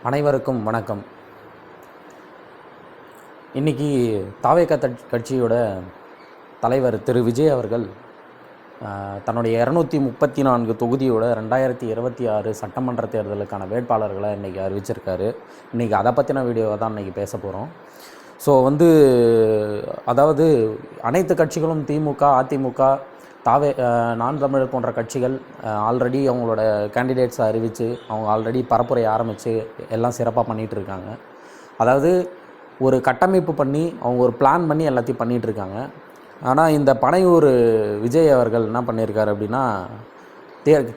அனைவருக்கும் வணக்கம். இன்றைக்கி தாவேகா கட்சியோட தலைவர் திரு விஜய் அவர்கள் தன்னுடைய 234 தொகுதியோட 2026 சட்டமன்ற தேர்தலுக்கான வேட்பாளர்களை இன்றைக்கி அறிவிச்சிருக்காரு. இன்றைக்கி அதை பற்றின வீடியோவை தான் இன்றைக்கி பேச போகிறோம். ஸோ அதாவது அனைத்து கட்சிகளும் திமுக, அதிமுக, நான் தமிழர் போன்ற கட்சிகள் ஆல்ரெடி அவங்களோட கேண்டிடேட்ஸை அறிவித்து அவங்க ஆல்ரெடி பரப்புரை ஆரம்பித்து எல்லாம் சிறப்பாக பண்ணிகிட்டு இருக்காங்க. அதாவது ஒரு கட்டமைப்பு பண்ணி அவங்க ஒரு பிளான் பண்ணி எல்லாத்தையும் பண்ணிகிட்ருக்காங்க. ஆனால் இந்த பனையூர் விஜய் அவர்கள் என்ன பண்ணியிருக்காரு அப்படின்னா,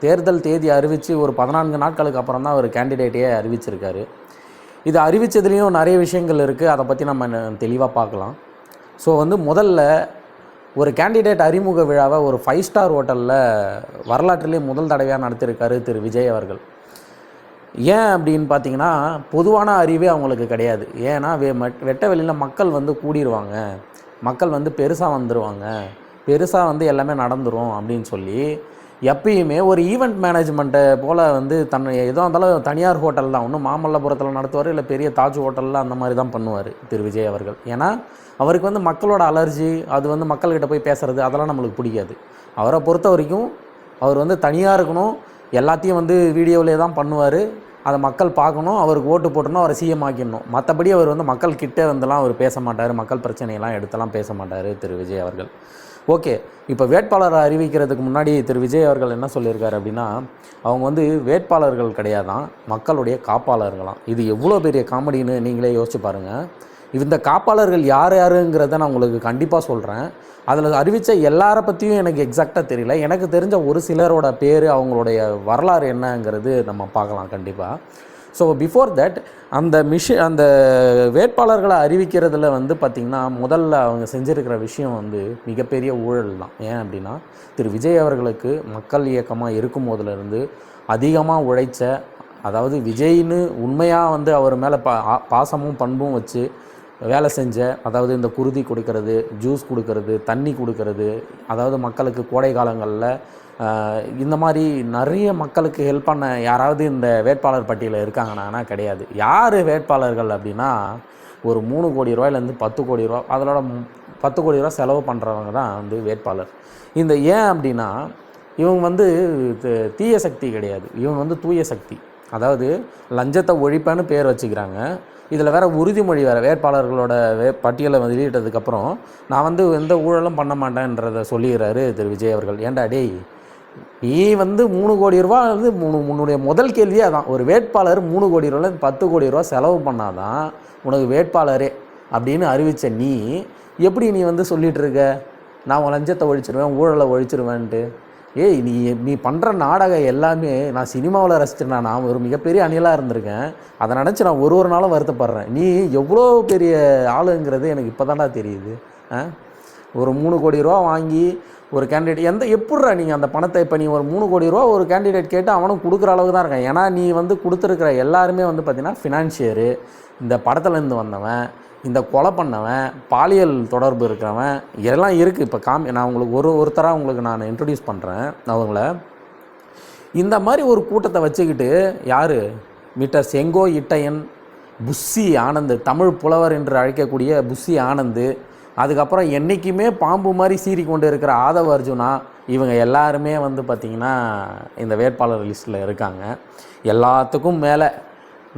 தேர்தல் தேதி அறிவித்து ஒரு 14 நாட்களுக்கு அப்புறம் தான் ஒரு கேண்டிடேட்டையே அறிவிச்சிருக்காரு. இது அறிவித்ததுலேயும் நிறைய விஷயங்கள் இருக்குது, அதை பற்றி நம்ம தெளிவாக பார்க்கலாம். ஸோ முதல்ல ஒரு கேண்டிடேட் அறிமுக விழாவை ஒரு 5 ஸ்டார் ஹோட்டலில் வரலாற்றிலே முதல் தடவையாக நடத்தியிருக்காரு திரு விஜய் அவர்கள். ஏன் அப்படின்னு பார்த்தீங்கன்னா, பொதுவான அறிவே அவங்களுக்கு கிடையாது. ஏன்னா வெட்ட வெளியில் மக்கள் கூடிடுவாங்க, மக்கள் பெருசாக வந்துடுவாங்க, பெருசாக எல்லாமே நடந்துடும் அப்படின்னு சொல்லி எப்பயுமே ஒரு ஈவெண்ட் மேனேஜ்மெண்ட்டை போல் தன்னை எதுவும் இருந்தாலும் தனியார் ஹோட்டல் தான், ஒன்றும் மாமல்லபுரத்தில் நடத்துவார், இல்லை பெரிய தாஜ் ஹோட்டலில் அந்த மாதிரி தான் பண்ணுவார் திரு விஜய் அவர்கள். ஏன்னா அவருக்கு மக்களோட அலர்ஜி, அது மக்கள்கிட்ட போய் பேசுகிறது அதெல்லாம் நம்மளுக்கு பிடிக்காது. அவரை பொறுத்த வரைக்கும் அவர் தனியாக இருக்கணும், எல்லாத்தையும் வீடியோவிலே தான் பண்ணுவார், அதை மக்கள் பார்க்கணும், அவருக்கு ஓட்டு போட்டணும், அவரை சிஎம் ஆக்கிடணும். மற்றபடி அவர் மக்கள் கிட்டே அவர் பேச மாட்டார், மக்கள் பிரச்சனையெல்லாம் எடுத்தெல்லாம் பேச மாட்டார் திரு விஜய் அவர்கள். ஓகே, இப்போ வேட்பாளரை அறிவிக்கிறதுக்கு முன்னாடி திரு விஜய் அவர்கள் என்ன சொல்லியிருக்காரு அப்படின்னா, அவங்க வேட்பாளர்கள் கிடையாதான், மக்களுடைய காப்பாளர்களாம். இது எவ்வளோ பெரிய காமெடின்னு நீங்களே யோசிச்சு பாருங்கள். இந்த காப்பாளர்கள் யார் யாருங்கிறத நான் உங்களுக்கு கண்டிப்பாக சொல்கிறேன். அதில் அறிவித்த எல்லாரை பற்றியும் எனக்கு எக்ஸாக்டாக தெரியல. எனக்கு தெரிஞ்ச ஒரு சிலரோட பேர், அவங்களுடைய வரலாறு என்னங்கிறது நம்ம பார்க்கலாம் கண்டிப்பாக. ஸோ பிஃபோர் தட் அந்த வேட்பாளர்களை அறிவிக்கிறதுல பார்த்திங்கன்னா, முதல்ல அவங்க செஞ்சுருக்கிற விஷயம் மிகப்பெரிய ஊழல் தான். ஏன் அப்படின்னா, திரு விஜய் அவர்களுக்கு மக்கள் இயக்கமாக இருக்கும் போதிலிருந்து அதிகமாக உழைச்ச, அதாவது விஜய்னு உண்மையாக அவர் மேலே பாசமும் பண்பும் வச்சு வேலை செஞ்ச, அதாவது இந்த குருதி கொடுக்கறது, ஜூஸ் கொடுக்கறது, தண்ணி கொடுக்கறது, அதாவது மக்களுக்கு கோடை காலங்களில் இந்த மாதிரி நிறைய மக்களுக்கு ஹெல்ப் பண்ண யாராவது இந்த வேட்பாளர் பட்டியலில் இருக்காங்கன்னா கிடையாது. யார் வேட்பாளர்கள் அப்படின்னா, ஒரு 3 கோடி ரூபாயிலேருந்து 10 கோடி ரூபா, அதோட 10 கோடி ரூபா செலவு பண்ணுறவங்க தான் வேட்பாளர். ஏன் அப்படின்னா, இவங்க தீய சக்தி கிடையாது, இவங்க தூய சக்தி. அதாவது லஞ்சத்தை ஒழிப்பேன்னு பேர் வச்சுக்கிறாங்க. இதில் வேறு உறுதிமொழி வேறு, வேட்பாளர்களோட பட்டியலை வெளியிட்டதுக்கப்புறம் நான் எந்த ஊழலும் பண்ண மாட்டேன்றதை சொல்லிடுறாரு திரு விஜய் அவர்கள். ஏன்டா டேய், நீ 3 கோடி ரூபா உன்னுடைய முதல் கேள்வியே அதான். ஒரு வேட்பாளர் 3 கோடி ரூபாய் 10 கோடி ரூபா செலவு பண்ணாதான் உனக்கு வேட்பாளரே அப்படின்னு அறிவித்த நீ எப்படி நீ சொல்லிகிட்டு இருக்க, நான் லஞ்சத்தை ஒழிச்சிருவேன், ஊழலை ஒழிச்சிருவேன்ட்டு? ஏய், நீ பண்ணுற நாடகம் எல்லாமே நான் சினிமாவில் ரசிச்சிருந்தேன். நான் ஒரு மிகப்பெரிய அணிலாக இருந்திருக்கேன், அதை நினச்சி நான் ஒரு நாளும் வருத்தப்படுறேன். நீ எவ்வளோ பெரிய ஆளுங்கிறது எனக்கு இப்போ தான்டா தெரியுது. ஒரு 3 கோடி ரூபா வாங்கி ஒரு கேண்டிடேட் எப்பட்றா நீங்கள் அந்த பணத்தை, இப்போ நீ ஒரு 3 கோடி ரூபா ஒரு கேண்டிடேட் கேட்டு அவனும் கொடுக்குற அளவுக்கு தான் இருக்கான். ஏன்னா நீ கொடுத்துருக்கிற எல்லாருமே பார்த்திங்கன்னா ஃபினான்ஷியரு, இந்த படத்துலேருந்து வந்தவன், இந்த கொலை பண்ணவன், பாலியல் தொடர்பு இருக்கிறவன், இதெல்லாம் இருக்குது. இப்போ நான் உங்களுக்கு ஒருத்தராக உங்களுக்கு நான் இன்ட்ரடியூஸ் பண்ணுறேன் அவங்கள. இந்த மாதிரி ஒரு கூட்டத்தை வச்சுக்கிட்டு யார், மிஸ்டர் செங்கோ இட்டையன், புஸ்ஸி ஆனந்த், தமிழ் புலவர் என்று அழைக்கக்கூடிய புஸ்ஸி ஆனந்த், அதுக்கப்புறம் என்றைக்குமே பாம்பு மாதிரி சீறி கொண்டு இருக்கிற ஆதவ அர்ஜுனா, இவங்க எல்லாருமே பார்த்திங்கன்னா இந்த வேட்பாளர் லிஸ்ட்டில் இருக்காங்க. எல்லாத்துக்கும் மேலே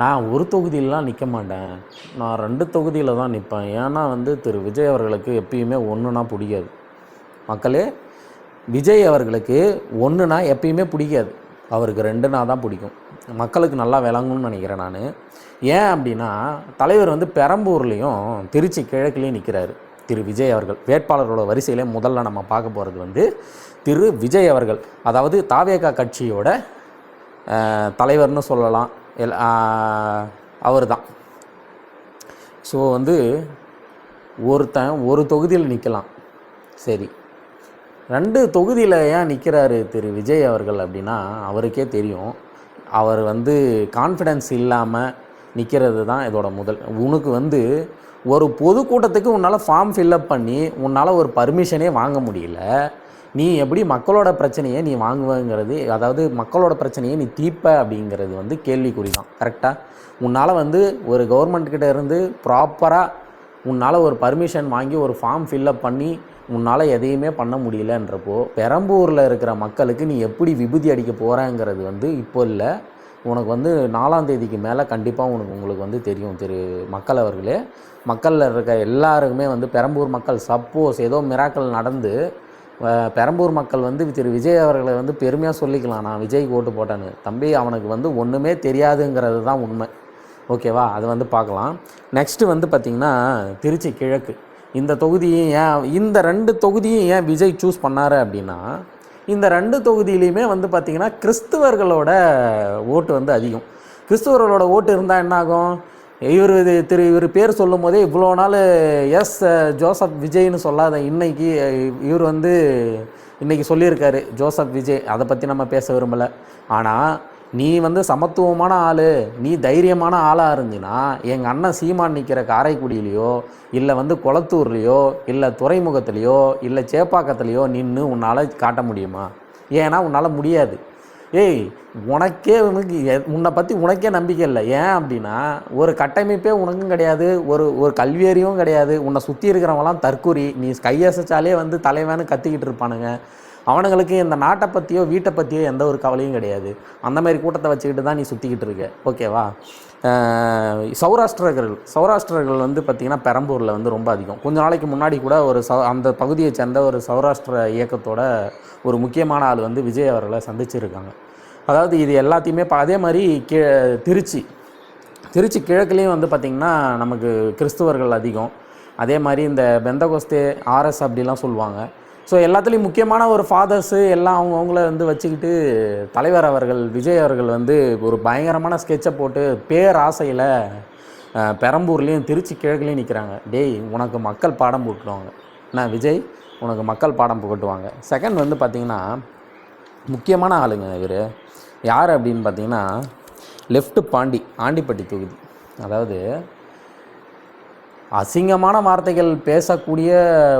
நான் ஒரு தொகுதியிலலாம் நிற்க மாட்டேன், நான் 2 தொகுதியில் தான் நிற்பேன். ஏன்னா திரு விஜய் அவர்களுக்கு எப்பயுமே ஒன்றுனா பிடிக்காது. மக்களே, விஜய் அவர்களுக்கு ஒன்றுனா எப்பயுமே பிடிக்காது, அவருக்கு 2னா தான் பிடிக்கும். மக்களுக்கு நல்லா விளங்கும்னு நினைக்கிறேன் நான். ஏன் அப்படின்னா, தலைவர் பெரம்பூர்லேயும் திருச்சி கிழக்குலேயும் நிற்கிறாரு திரு விஜய் அவர்கள். வேட்பாளர்களோட வரிசையிலே முதல்ல நம்ம பார்க்க போகிறது திரு விஜய் அவர்கள். அதாவது தாவேகா கட்சியோட தலைவர்னு சொல்லலாம், அவர் தான். ஸோ ஒருத்தன் ஒரு தொகுதியில் நிற்கலாம், சரி, 2 தொகுதியில் ஏன் நிற்கிறாரு திரு விஜய் அவர்கள் அப்படின்னா, அவருக்கே தெரியும். அவர் கான்ஃபிடென்ஸ் இல்லாமல் நிற்கிறது தான் இதோட முதல். உனக்கு ஒரு பொதுக்கூட்டத்துக்கு உன்னால் ஃபார்ம் ஃபில்லப் பண்ணி உன்னால் ஒரு பர்மிஷனே வாங்க முடியல, நீ எப்படி மக்களோட பிரச்சனையை நீ வாங்குவங்கிறது, அதாவது மக்களோட பிரச்சனையை நீ தீர்ப்ப அப்படிங்கிறது வந்து கேள்விக்குறி தான். கரெக்டாக உன்னால் வந்து ஒரு கவர்மெண்ட்கிட்ட இருந்து ப்ராப்பராக உன்னால் ஒரு பர்மிஷன் வாங்கி ஒரு ஃபார்ம் ஃபில்லப் பண்ணி உன்னால் எதையுமே பண்ண முடியலன்றப்போ பெரம்பூரில் இருக்கிற மக்களுக்கு நீ எப்படி விபூதி அடிக்க போகிறேங்கிறது வந்து இப்போ இல்லை, உனக்கு வந்து 4ஆம் தேதிக்கு மேலே கண்டிப்பாக உங்களுக்கு வந்து தெரியும் மக்கள் அவர்களே. மக்களில் இருக்க எல்லாருக்குமே வந்து பெரம்பூர் மக்கள் சப்போஸ் ஏதோ மிராக்கள் நடந்து பெரம்பூர் மக்கள் வந்து விஜய் அவர்களை வந்து பெருமையாக சொல்லிக்கலாம், நான் விஜய்க்கு ஓட்டு போட்டேன்னு. தம்பி, அவனுக்கு வந்து ஒன்றுமே தெரியாதுங்கிறது தான் உண்மை. ஓகேவா? அது வந்து பார்க்கலாம். நெக்ஸ்ட்டு வந்து பார்த்திங்கன்னா திருச்சி கிழக்கு இந்த தொகுதியும் இந்த 2 தொகுதியும் ஏன் விஜய் சூஸ் பண்ணார் அப்படின்னா, இந்த 2 தொகுதியிலையுமே வந்து பார்த்திங்கன்னா கிறிஸ்துவர்களோட ஓட்டு வந்து அதிகம். கிறிஸ்துவர்களோட ஓட்டு இருந்தால் என்னாகும், இவர் பேர் சொல்லும் போதே இவ்வளோ நாள் ஜோசப் விஜய்னு சொல்லாத இன்னைக்கு இவர் வந்து இன்றைக்கி சொல்லியிருக்காரு ஜோசப் விஜய். அதை பற்றி நம்ம பேச விரும்பலை. ஆனால் நீ வந்து சமத்துவமான ஆள், நீ தைரியமான ஆளாக இருந்தினா எங்கள் அண்ணன் சீமான் நிற்கிற காரைக்குடியிலையோ இல்லை வந்து கொளத்தூர்லேயோ இல்லை துறைமுகத்துலேயோ இல்லை சேப்பாக்கத்துலேயோ நின்று உன்னால் காட்ட முடியுமா? ஏன்னா உன்னால் முடியாது. உனக்கே உன்னை பற்றி உனக்கே நம்பிக்கை இல்லை. ஏன் அப்படின்னா ஒரு கட்டமைப்பே உனக்கும் கிடையாது, ஒரு கல்வியறிவும் கிடையாது. உன்னை சுற்றி இருக்கிறவங்களாம் தற்கூரி, நீ கையசைச்சாலே வந்து தலைவன்னு கத்திக்கிட்டு இருப்பானுங்க. அவனுங்களுக்கு இந்த நாட்டை பற்றியோ வீட்டை பற்றியோ எந்த ஒரு கவலையும் கிடையாது. அந்த மாதிரி கூட்டத்தை வச்சுக்கிட்டு தான் நீ சுற்றிக்கிட்டு இருக்க. ஓகேவா? சௌராஷ்டிரர்கள் வந்து பார்த்திங்கன்னா பெரம்பூரில் வந்து ரொம்ப அதிகம். கொஞ்ச நாளைக்கு முன்னாடி கூட அந்த பகுதியை சேர்ந்த ஒரு சௌராஷ்டிர இயக்கத்தோட ஒரு முக்கியமான ஆள் வந்து விஜய் அவர்களை சந்திச்சிருக்காங்க. அதாவது இது எல்லாத்தையுமே அதே மாதிரி திருச்சி கிழக்குலேயும் வந்து பார்த்திங்கன்னா நமக்கு கிறிஸ்துவர்கள் அதிகம். அதே மாதிரி இந்த பெந்தகோஸ்தே ஆர்எஸ் அப்படிலாம் சொல்லுவாங்க. ஸோ எல்லாத்துலேயும் முக்கியமான ஒரு ஃபாதர்ஸு எல்லாம் அவங்கள வந்து வச்சுக்கிட்டு தலைவர் அவர்கள் விஜய் அவர்கள் வந்து ஒரு பயங்கரமான ஸ்கெட்சை போட்டு பேராசையில் பெரம்பூர்லேயும் திருச்சி கிழக்குலேயும் நிற்கிறாங்க. டேய், உனக்கு மக்கள் பாடம் போட்டுடுவாங்க. நான் விஜய் உனக்கு மக்கள் பாடம் புகட்டுவாங்க. செகண்ட் வந்து பார்த்திங்கன்னா முக்கியமான ஆளுங்க இவர் யார் அப்படின்னு பார்த்திங்கன்னா லெஃப்ட் ஆண்டிப்பட்டி தொகுதி. அதாவது அசிங்கமான வார்த்தைகள் பேசக்கூடிய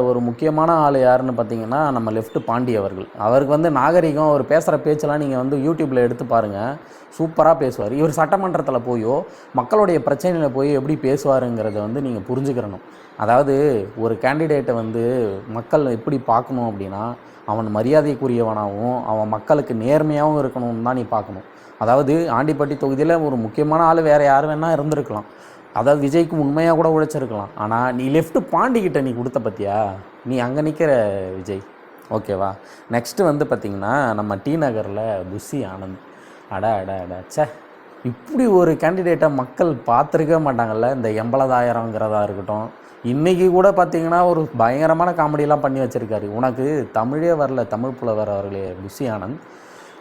ஒரு முக்கியமான ஆள் யாருன்னு பார்த்திங்கன்னா நம்ம லெஃப்ட் பாண்டி அவர்கள். அவருக்கு வந்து நாகரிகம், அவர் பேசுகிற பேச்செல்லாம் நீங்கள் வந்து யூடியூப்பில் எடுத்து பாருங்கள், சூப்பராக பேசுவார். இவர் சட்டமன்றத்தில் போயோ மக்களுடைய பிரச்சனையில் போய் எப்படி பேசுவாருங்கிறத வந்து நீங்கள் புரிஞ்சுக்கிறணும். அதாவது ஒரு கேண்டிடேட்டை வந்து மக்கள் எப்படி பார்க்கணும் அப்படின்னா, அவன் மரியாதைக்குரியவனாகவும் அவன் மக்களுக்கு நேர்மையாகவும் இருக்கணும்னு தான் நீ பார்க்கணும். அதாவது ஆண்டிப்பட்டி தொகுதியில் ஒரு முக்கியமான ஆள் வேறு யார் வேணால் இருந்திருக்கலாம், அதாவது விஜய்க்கு உண்மையாக கூட உழைச்சிருக்கலாம். ஆனால் நீ லெஃப்ட் பாண்டிக்கிட்ட நீ கொடுத்த பற்றியா, நீ அங்கே நிற்கிற விஜய். ஓகேவா? நெக்ஸ்ட்டு வந்து பார்த்திங்கன்னா நம்ம டி நகரில் புஷி ஆனந்த். சே, இப்படி ஒரு கேண்டிடேட்டை மக்கள் பார்த்துருக்க மாட்டாங்கல்ல. இந்த 80,000ங்கிறதா இருக்கட்டும், இன்றைக்கி கூட பார்த்திங்கன்னா ஒரு பயங்கரமான காமெடியெலாம் பண்ணி வச்சுருக்காரு. உனக்கு தமிழே வரல, தமிழ் புலவர் அவர்களே புஷி ஆனந்த்.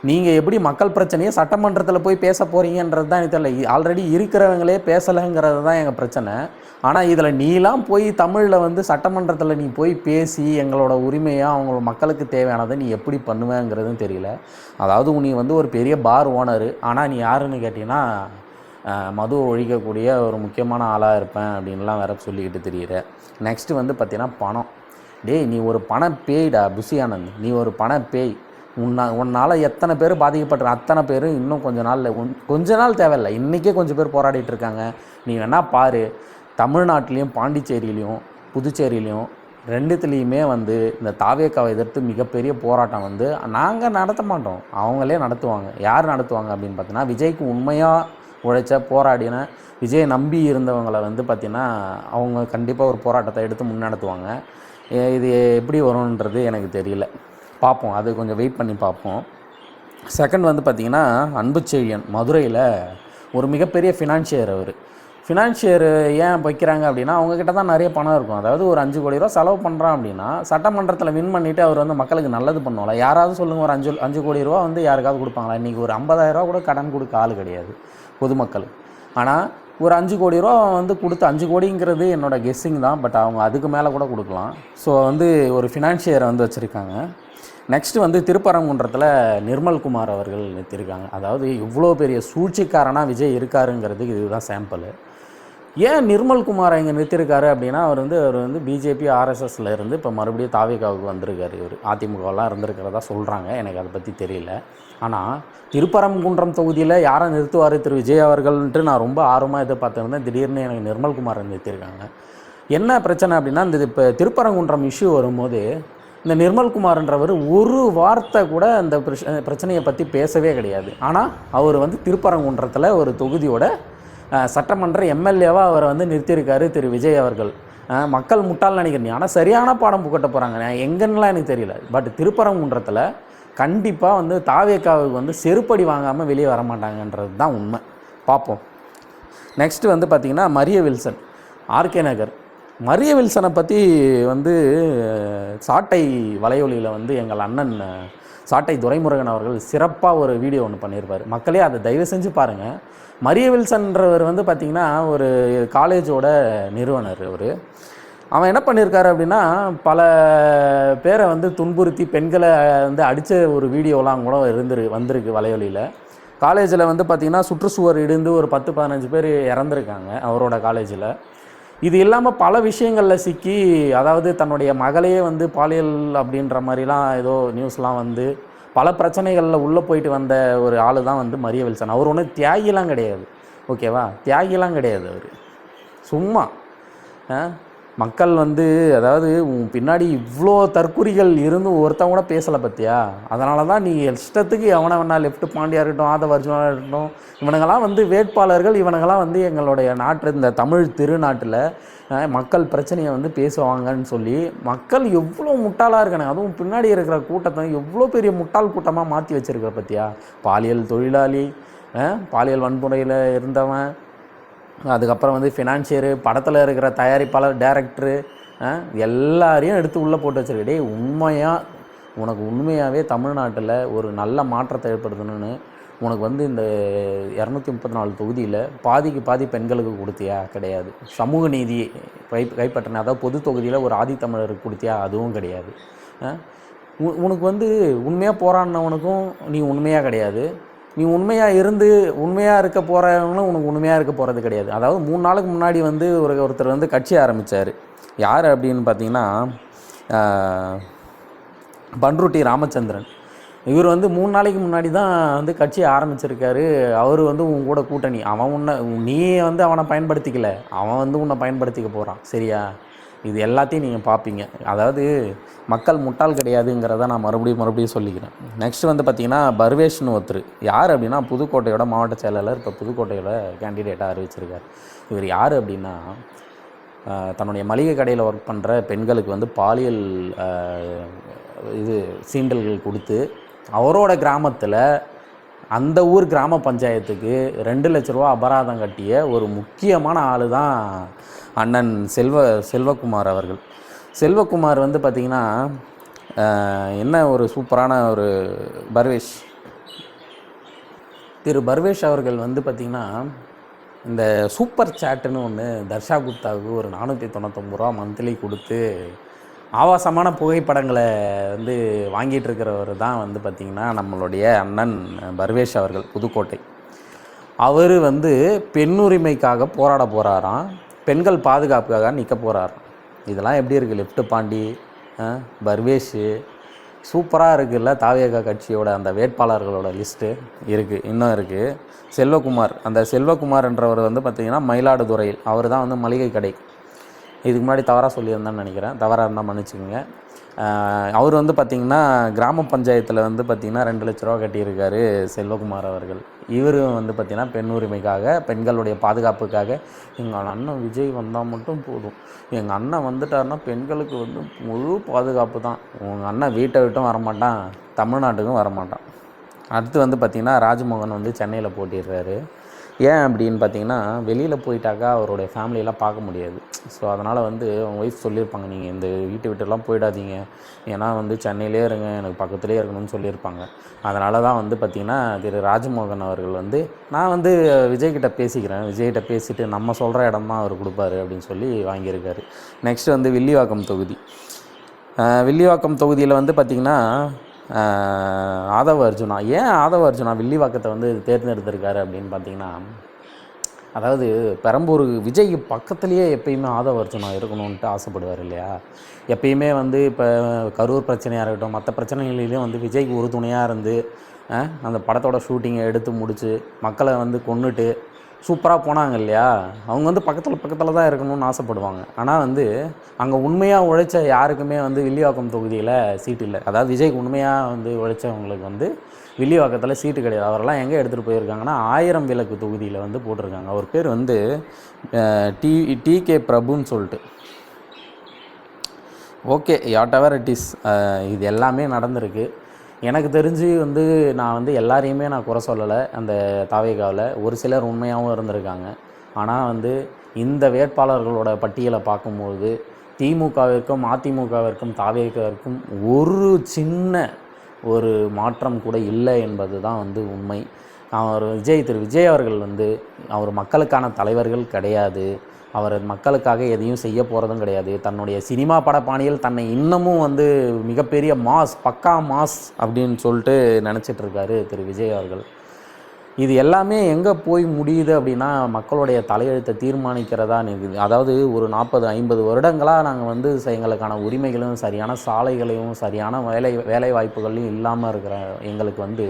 நீங்கள் எப்படி மக்கள் பிரச்சனையை சட்டமன்றத்தில் போய் பேச போகிறீங்கன்றது தான் எனக்கு தெரியல. ஆல்ரெடி இருக்கிறவங்களே பேசலைங்கிறது தான் எங்கள் பிரச்சனை. ஆனால் இதில் நீலாம் போய் தமிழில் வந்து சட்டமன்றத்தில் நீ போய் பேசி எங்களோட உரிமையாக அவங்களோட மக்களுக்கு தேவையானதை நீ எப்படி பண்ணுவேங்கிறதும் தெரியல. அதாவது நீ வந்து ஒரு பெரிய பார் ஓனரு, ஆனால் நீ யாருன்னு கேட்டிங்கன்னா மது ஒழிக்கக்கூடிய ஒரு முக்கியமான ஆளாக இருப்பேன் அப்படின்லாம் வேற சொல்லிக்கிட்டு தெரியுற. நெக்ஸ்ட்டு வந்து பார்த்திங்கன்னா பணம். டேய், நீ ஒரு பண பேய்டா புஷி ஆனந்த், நீ ஒரு பண பேய். உன்னால் எத்தனை பேர் பாதிக்கப்பட்ட அத்தனை பேர் இன்னும் கொஞ்ச நாள் தேவையில்லை, இன்றைக்கே கொஞ்சம் பேர் போராடிட்டு இருக்காங்க. நீ வேணால் பாரு, தமிழ்நாட்டிலையும் பாண்டிச்சேரியிலையும் புதுச்சேரியிலையும் ரெண்டுத்துலேயுமே வந்து இந்த தாவேக்காவை எதிர்த்து மிகப்பெரிய போராட்டம் வந்து நாங்கள் நடத்த மாட்டோம், அவங்களே நடத்துவாங்க. யார் நடத்துவாங்க அப்படின்னு பார்த்தீங்கன்னா, விஜய்க்கு உண்மையாக உழைச்ச போராடின விஜயை நம்பி இருந்தவங்களை வந்து பார்த்திங்கன்னா அவங்க கண்டிப்பாக ஒரு போராட்டத்தை எடுத்து முன்னெடுத்துவாங்க. இது எப்படி வரும்ன்றது எனக்கு தெரியல, பார்ப்போம். அது கொஞ்சம் வெயிட் பண்ணி பார்ப்போம். செகண்ட் வந்து பார்த்திங்கன்னா அன்புச்செழியன் மதுரையில் ஒரு மிகப்பெரிய ஃபினான்ஷியர். அவர் ஃபினான்ஷியர் ஏன் வைக்கிறாங்க அப்படின்னா, அவங்கக்கிட்ட தான் நிறைய பணம் இருக்கும். அதாவது ஒரு 5 கோடி ரூபா செலவு பண்ணுறான் அப்படின்னா சட்டமன்றத்தில் வின் பண்ணிவிட்டு அவர் வந்து மக்களுக்கு நல்லது பண்ணுவாங்களா? யாராவது சொல்லுங்கள், ஒரு 5 கோடி ரூபா வந்து யாருக்காவது கொடுப்பாங்களா? இன்றைக்கி ஒரு 50,000 கூட கடன் கொடுக்க ஆள் கிடையாது பொதுமக்கள். ஆனால் ஒரு 5 கோடி ரூபா வந்து கொடுத்து, 5 கோடிங்கிறது என்னோடய கெஸ்ஸிங் தான், பட் அவங்க அதுக்கு மேலே கூட கொடுக்கலாம். ஸோ வந்து ஒரு ஃபினான்ஷியரை வந்து வச்சுருக்காங்க. நெக்ஸ்ட்டு வந்து திருப்பரங்குன்றத்தில் நிர்மல்குமார் அவர்கள் நிறுத்தியிருக்காங்க. அதாவது இவ்வளோ பெரிய சூழ்ச்சிக்காரனாக விஜய் இருக்காருங்கிறதுக்கு இதுதான் சாம்பிள். ஏன் நிர்மல்குமாரை இங்கே நிறுத்தியிருக்காரு அப்படின்னா, அவர் வந்து பிஜேபி ஆர்எஸ்எஸ்ல இருந்து இப்போ மறுபடியும் தாவேகாவுக்கு வந்திருக்காரு. இவர் அதிமுகலாம் இருந்திருக்கிறதா சொல்கிறாங்க, எனக்கு அதை பற்றி தெரியல. ஆனால் திருப்பரங்குன்றம் தொகுதியில் யாரை நிறுத்துவார் திரு விஜய் அவர்கள்ன்ட்டு நான் ரொம்ப ஆர்வமாக எதிர்பார்த்துருந்தேன். திடீர்னு எனக்கு நிர்மல்குமாரை நிறுத்தியிருக்காங்க. என்ன பிரச்சனை அப்படின்னா, இந்த இப்போ திருப்பரங்குன்றம் இஷ்யூ வரும்போது இந்த நிர்மல்குமார்ன்றவர் ஒரு வார்த்தை கூட அந்த பிரச்சனையை பற்றி பேசவே கிடையாது. ஆனால் அவர் வந்து திருப்பரங்குன்றத்தில் ஒரு தொகுதியோட சட்டமன்ற எம்எல்ஏவாக அவரை வந்து நிறுத்தியிருக்காரு திரு விஜய் அவர்கள். மக்கள் முட்டால் நினைக்கிறீங்க, ஆனால் சரியான பாடம் புகட்ட போகிறாங்க. எங்கன்னுலாம் எனக்கு தெரியல. பட் திருப்பரங்குன்றத்தில் கண்டிப்பாக வந்து தாவேக்காவுக்கு வந்து செருப்படி வாங்காமல் வெளியே வரமாட்டாங்கன்றது தான் உண்மை. பார்ப்போம். நெக்ஸ்ட்டு வந்து பார்த்திங்கன்னா மரிய வில்சன், ஆர்கே நகர். மரிய வில்சனை பற்றி வந்து சாட்டை வலையொலியில் வந்து எங்கள் அண்ணன் சாட்டை துரைமுருகன் அவர்கள் சிறப்பாக ஒரு வீடியோ ஒன்று பண்ணியிருப்பார். மக்களே அதை தயவு செஞ்சு பாருங்கள். மரிய வில்சன்றவர் வந்து பார்த்திங்கன்னா ஒரு காலேஜோட நிறுவனர். அவன் என்ன பண்ணியிருக்காரு அப்படின்னா, பல பேரை வந்து துன்புறுத்தி பெண்களை வந்து அடித்த ஒரு வீடியோலாம் கூட வந்திருக்கு வலையொலியில். காலேஜில் வந்து பார்த்திங்கன்னா சுற்றுச்சுவர் இடிந்து ஒரு 10-15 பேர் இறந்துருக்காங்க அவரோட காலேஜில். இது இல்லாமல் பல விஷயங்களில் சிக்கி, அதாவது தன்னுடைய மகளையே வந்து பாலியல் அப்படின்ற மாதிரிலாம் ஏதோ நியூஸ்லாம் வந்து பல பிரச்சனைகளில் உள்ளே போயிட்டு வந்த ஒரு ஆள் தான் வந்து மரிய வில்சன். அவர் ஒன்றும் தியாகிலாம் கிடையாது, ஓகேவா? தியாகிலாம் கிடையாது. அவர் சும்மா மக்கள் வந்து, அதாவது பின்னாடி இவ்வளோ தற்குறிகள் இருந்து ஒருத்தன் கூட பேசலை பற்றியா? அதனால தான் நீ இஷ்டத்துக்கு எவனை வேணா லெஃப்ட் பாண்டியா இருக்கட்டும், ஆதவ அர்ஜுனா இருக்கட்டும், இவனுங்களாம் வந்து வேட்பாளர்கள், இவனுங்களாம் வந்து எங்களுடைய நாட்டு இந்த தமிழ் திருநாட்டில் மக்கள் பிரச்சனையை வந்து பேசுவாங்கன்னு சொல்லி மக்கள் எவ்வளோ முட்டாளாக இருக்கானுங்க. அதுவும் பின்னாடி இருக்கிற கூட்டத்தை எவ்வளோ பெரிய முட்டாள் கூட்டமாக மாற்றி வச்சுருக்கிற பற்றியா? பாலியல் தொழிலாளி, பாலியல் வன்முறையில் இருந்தவன், அதுக்கப்புறம் வந்து ஃபினான்ஷியரு, படத்தில் இருக்கிற தயாரிப்பாளர், டைரக்டரு, எல்லாரையும் எடுத்து உள்ளே போட்டு வச்சுருக்கே. உனக்கு உண்மையாகவே தமிழ்நாட்டில் ஒரு நல்ல மாற்றத்தை ஏற்படுத்தணும்னு உனக்கு வந்து இந்த 234 தொகுதியில் பாதிக்கு பாதி பெண்களுக்கு கொடுத்தியா? கிடையாது. சமூக நீதி கைப்பற்றின, அதாவது பொது தொகுதியில் ஒரு ஆதித்தமிழருக்கு கொடுத்தியா? அதுவும் கிடையாது. உனக்கு வந்து உண்மையாக போராடினவனுக்கும் நீ உண்மையாக கிடையாது. நீ உண்மையாக இருக்க போகிறவங்களும் உனக்கு உண்மையாக இருக்க போகிறது கிடையாது. அதாவது 3 நாளுக்கு முன்னாடி வந்து ஒருத்தர் வந்து கட்சி ஆரம்பித்தார். யார் அப்படின்னு பார்த்தீங்கன்னா, பன்ருட்டி ராமச்சந்திரன். இவர் வந்து 3 நாளைக்கு முன்னாடி தான் வந்து கட்சியை ஆரம்பிச்சிருக்காரு. அவர் வந்து உன் கூட கூட்டணி. நீ வந்து அவனை பயன்படுத்திக்கல, அவன் வந்து உன்னை பயன்படுத்திக்க போகிறான். சரியா? இது எல்லாத்தையும் நீங்கள் பார்ப்பீங்க. அதாவது மக்கள் முட்டாள் கிடையாதுங்கிறத நான் மறுபடியும் சொல்லிக்கிறேன். நெக்ஸ்ட் வந்து பார்த்திங்கன்னா பர்வேஷ்னு ஒருத்தர். யார் அப்படின்னா, புதுக்கோட்டையோட மாவட்ட செயலாளர், இப்போ புதுக்கோட்டையோட கேண்டிடேட்டாக அறிவிச்சிருக்கார். இவர் யார் அப்படின்னா, தன்னுடைய மளிகை கடையில் ஒர்க் பண்ணுற பெண்களுக்கு வந்து பாலியல் சீண்டல்கள் கொடுத்து அவரோட கிராமத்தில் அந்த ஊர் கிராம பஞ்சாயத்துக்கு 2 லட்ச ரூபா அபராதம் கட்டிய ஒரு முக்கியமான ஆள் தான் அண்ணன் செல்வகுமார் அவர்கள். செல்வகுமார் வந்து பார்த்திங்கன்னா என்ன ஒரு சூப்பரான ஒரு திரு பர்வேஷ் அவர்கள் வந்து பார்த்திங்கன்னா, இந்த சூப்பர் சாட்டுன்னு ஒன்று தர்ஷா குப்தாவுக்கு ஒரு 499 ரூபா மந்த்லி கொடுத்து ஆபாசமான புகைப்படங்களை வந்து வாங்கிட்டு இருக்கிறவர் தான் வந்து பார்த்திங்கன்னா நம்மளுடைய அண்ணன் பர்வேஷ் அவர்கள், புதுக்கோட்டை. அவர் வந்து பெண்ணுரிமைக்காக போராட போகிறாராம், பெண்கள் பாதுகாப்புக்காக நிற்க போகிறாராம். இதெல்லாம் எப்படி இருக்குது? லெஃப்ட் பாண்டி, பர்வேஷு, சூப்பராக இருக்குல்ல. தாவேகா கட்சியோட அந்த வேட்பாளர்களோட லிஸ்ட்டு இருக்குது, இன்னும் இருக்குது. செல்வகுமார், அந்த செல்வகுமார்ன்றவர் வந்து பார்த்திங்கன்னா மயிலாடுதுறையில், அவர் தான் வந்து மளிகை கடை. இதுக்கு முன்னாடி தவறாக சொல்லியிருந்தான்னு நினைக்கிறேன், தவறாக இருந்தால் மன்னிச்சுக்கோங்க. அவர் வந்து பார்த்திங்கன்னா கிராம பஞ்சாயத்தில் வந்து பார்த்திங்கன்னா 2 லட்ச ரூபா கட்டியிருக்காரு செல்வகுமார் அவர்கள். இவரும் வந்து பார்த்திங்கன்னா பெண் உரிமைக்காக, பெண்களுடைய பாதுகாப்புக்காக, எங்கள் அண்ணன் விஜய் வந்தால் மட்டும் போதும், எங்கள் அண்ணன் வந்துட்டார்னா பெண்களுக்கு வந்து முழு பாதுகாப்பு தான், உங்கள் அண்ணன் வீட்டை விட்டும் வரமாட்டான், தமிழ்நாட்டுக்கும் வரமாட்டான். அடுத்து வந்து பார்த்திங்கன்னா ராஜ்மோகன் வந்து சென்னையில் போட்டிடுறாரு. ஏன் அப்படின்னு பார்த்தீங்கன்னா, வெளியில் போயிட்டாக்கா அவருடைய ஃபேமிலியெல்லாம் பார்க்க முடியாது. ஸோ அதனால் வந்து அவங்க ஒய்ஃப் சொல்லியிருப்பாங்க, நீங்கள் இந்த வீட்டை விட்டுலாம் போயிடாதீங்க, ஏன்னா வந்து சென்னையிலே இருங்க, எனக்கு பக்கத்துலேயே இருக்கணும்னு சொல்லியிருப்பாங்க. அதனால தான் வந்து பார்த்திங்கன்னா திரு ராஜ்மோகன் அவர்கள் வந்து, நான் வந்து விஜய்கிட்ட பேசிக்கிறேன், விஜய்கிட்ட பேசிவிட்டு நம்ம சொல்கிற இடமா அவர் கொடுப்பாரு அப்படின்னு சொல்லி வாங்கியிருக்காரு. நெக்ஸ்ட்டு வந்து வில்லிவாக்கம் தொகுதி. வில்லிவாக்கம் தொகுதியில் வந்து பார்த்திங்கன்னா ஆதவ அர்ஜுனா. ஏன் ஆதவ அர்ஜுனா வில்லிவாக்கத்தை வந்து தேர்ந்தெடுத்திருக்காரு அப்படின்னு பார்த்தீங்கன்னா, அதாவது பெரம்பூர் விஜய் பக்கத்துலேயே எப்பயுமே ஆதவ அர்ஜுனா இருக்கணும்ன்ட்டு ஆசைப்படுவார் இல்லையா? எப்பயுமே வந்து இப்போ கரூர் பிரச்சனையாக இருக்கட்டும், மற்ற பிரச்சனைகளிலையும் வந்து விஜய்க்கு ஒரு துணையாக இருந்து அந்த படத்தோட ஷூட்டிங்கை எடுத்து முடித்து மக்களை வந்து கொன்னுட்டு சூப்பராக போனாங்க இல்லையா? அவங்க வந்து பக்கத்தில் தான் இருக்கணும்னு ஆசைப்படுவாங்க. ஆனால் வந்து அங்கே உண்மையாக உழைச்ச யாருக்குமே வந்து வில்லிவாக்கம் தொகுதியில் சீட்டு இல்லை. அதாவது விஜய்க்கு உண்மையாக வந்து உழைச்சவங்களுக்கு வந்து வில்லிவாக்கத்தில் சீட்டு கிடையாது. அவரெல்லாம் எங்கே எடுத்துகிட்டு போயிருக்காங்கன்னா 1000 விளக்கு தொகுதியில் வந்து போட்டிருக்காங்க. அவர் பேர் வந்து டிகே பிரபுன்னு சொல்லிட்டு. Okay, what ever it is, இது எல்லாமே நடந்திருக்கு. எனக்கு தெரிஞ்சு வந்து நான் வந்து எல்லாரையுமே நான் குறை சொல்லலை. அந்த தாவேகாவில் ஒரு சிலர் உண்மையாகவும் இருந்திருக்காங்க. ஆனால் வந்து இந்த வேட்பாளர்களோட பட்டியலை பார்க்கும்போது திமுகவிற்கும் அதிமுகவிற்கும் தாவேகாவிற்கும் ஒரு சின்ன ஒரு மாற்றம் கூட இல்லை என்பது தான் வந்து உண்மை. திரு விஜய் அவர்கள் வந்து அவர் மக்களுக்கான தலைவர்கள் கிடையாது. அவர் மக்களுக்காக எதையும் செய்ய போகிறதும் கிடையாது. தன்னுடைய சினிமா பட பாணியில் தன்னை இன்னமும் வந்து மிகப்பெரிய பக்கா மாஸ் அப்படின்னு சொல்லிட்டு நினச்சிட்ருக்காரு திரு விஜய் அவர்கள். இது எல்லாமே எங்கே போய் முடியுது அப்படின்னா, மக்களுடைய தலையெழுத்தை தீர்மானிக்கிறதா இருக்குது. அதாவது ஒரு 40-50 வருடங்களாக நாங்கள் வந்து எங்களுக்கான உரிமைகளும் சரியான சாலைகளையும் சரியான வேலை வாய்ப்புகளையும் இல்லாமல் இருக்கிற எங்களுக்கு வந்து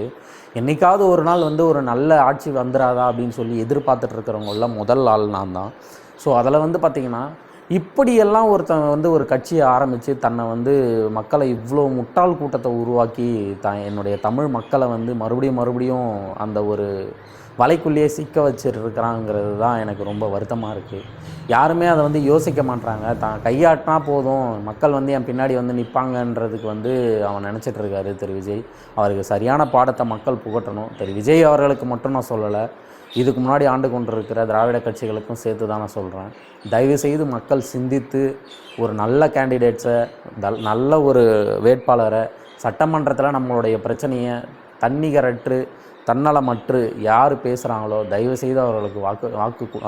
என்றைக்காவது ஒரு நாள் வந்து ஒரு நல்ல ஆட்சி வந்துடாதா அப்படின்னு சொல்லி எதிர்பார்த்துட்ருக்கிறவங்கள முதல் ஆள் நான் தான். ஸோ அதில் வந்து பார்த்திங்கன்னா, இப்படியெல்லாம் ஒருத்தன் வந்து ஒரு கட்சியை ஆரம்பித்து தன்னை வந்து மக்களை இவ்வளோ முட்டாள் கூட்டத்தை உருவாக்கி என்னுடைய தமிழ் மக்களை வந்து மறுபடியும் அந்த ஒரு வலைக்குள்ளேயே சிக்க வச்சுருக்கிறாங்கிறது தான் எனக்கு ரொம்ப வருத்தமாக இருக்குது. யாருமே அதை வந்து யோசிக்க மாட்டாங்க. தான் கையாட்டினா போதும், மக்கள் வந்து என் பின்னாடி வந்து நிற்பாங்கன்றதுக்கு வந்து அவன் நினச்சிட்ருக்காரு திரு விஜய். அவருக்கு சரியான பாடத்தை மக்கள் புகட்டணும். திரு விஜய் அவர்களுக்கு மட்டும் நான் சொல்லலை, இதுக்கு முன்னாடி ஆண்டு கொண்டிருக்கிற திராவிட கட்சிகளுக்கும் சேர்த்து தான் நான் சொல்கிறேன். தயவுசெய்து மக்கள் சிந்தித்து ஒரு நல்ல கேண்டிடேட்ஸை, நல்ல ஒரு வேட்பாளரை, சட்டமன்றத்தில் நம்மளுடைய பிரச்சனையை தன்னிகரற்று தன்னலமற்று யார் பேசுகிறாங்களோ தயவுசெய்து அவர்களுக்கு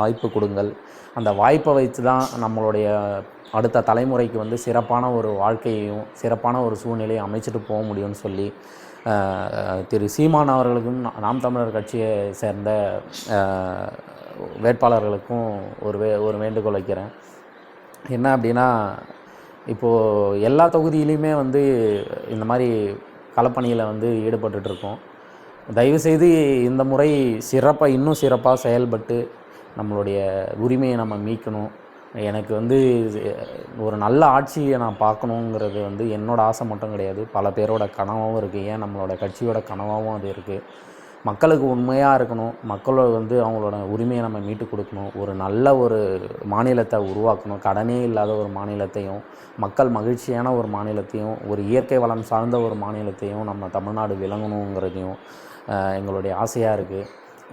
வாய்ப்பு கொடுங்கள். அந்த வாய்ப்பை வைத்து தான் நம்மளுடைய அடுத்த தலைமுறைக்கு வந்து சிறப்பான ஒரு வாழ்க்கையையும் சிறப்பான ஒரு சூழ்நிலையை அமைச்சிட்டு போக முடியும்னு சொல்லி திரு சீமான் அவர்களுக்கும் நாம் தமிழர் கட்சியை சேர்ந்த வேட்பாளர்களுக்கும் ஒரு வேண்டுகோள் வைக்கிறேன். என்ன அப்படின்னா, இப்போது எல்லா தொகுதியிலையுமே வந்து இந்த மாதிரி களப்பணியில் வந்து ஈடுபட்டுருக்கோம். தயவுசெய்து இந்த முறை இன்னும் சிறப்பாக செயல்பட்டு நம்மளுடைய உரிமையை நம்ம மீட்கணும். எனக்கு வந்து ஒரு நல்ல ஆட்சியை நான் பார்க்கணுங்கிறது வந்து என்னோடய ஆசை மட்டும் கிடையாது, பல பேரோட கனவாகவும் இருக்குது. ஏன் நம்மளோட கட்சியோட கனவாகவும் அது இருக்குது. மக்களுக்கு உண்மையாக இருக்கணும், மக்களோட வந்து அவங்களோட உரிமையை நம்ம மீட்டு கொடுக்கணும், ஒரு நல்ல ஒரு மாநிலத்தை உருவாக்கணும், கடனே இல்லாத ஒரு மாநிலத்தையும், மக்கள் மகிழ்ச்சியான ஒரு மாநிலத்தையும், ஒரு இயற்கை வளம் சார்ந்த ஒரு மாநிலத்தையும் நம்ம தமிழ்நாடு விளங்கணுங்கிறதையும் எங்களுடைய ஆசையாக இருக்குது.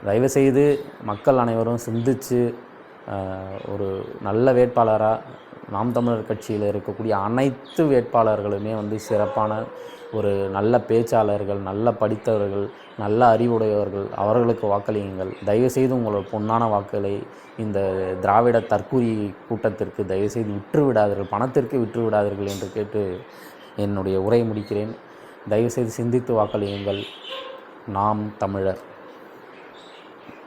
தயவுசெய்து மக்கள் அனைவரும் சிந்தித்து ஒரு நல்ல வேட்பாளராக நாம் தமிழர் கட்சியில் இருக்கக்கூடிய அனைத்து வேட்பாளர்களுமே வந்து சிறப்பான ஒரு நல்ல பேச்சாளர்கள், நல்ல படித்தவர்கள், நல்ல அறிவுடையவர்கள், அவர்களுக்கு வாக்களியுங்கள். தயவுசெய்து உங்களோட பொன்னான வாக்குகளை இந்த திராவிட தற்கூரி கூட்டத்திற்கு தயவுசெய்து விட்டுவிடாதீர்கள், பணத்திற்கு விட்டுவிடாதீர்கள் என்று கேட்டு என்னுடைய உரை முடிக்கிறேன். தயவுசெய்து சிந்தித்து வாக்களியுங்கள். நாம் தமிழர்.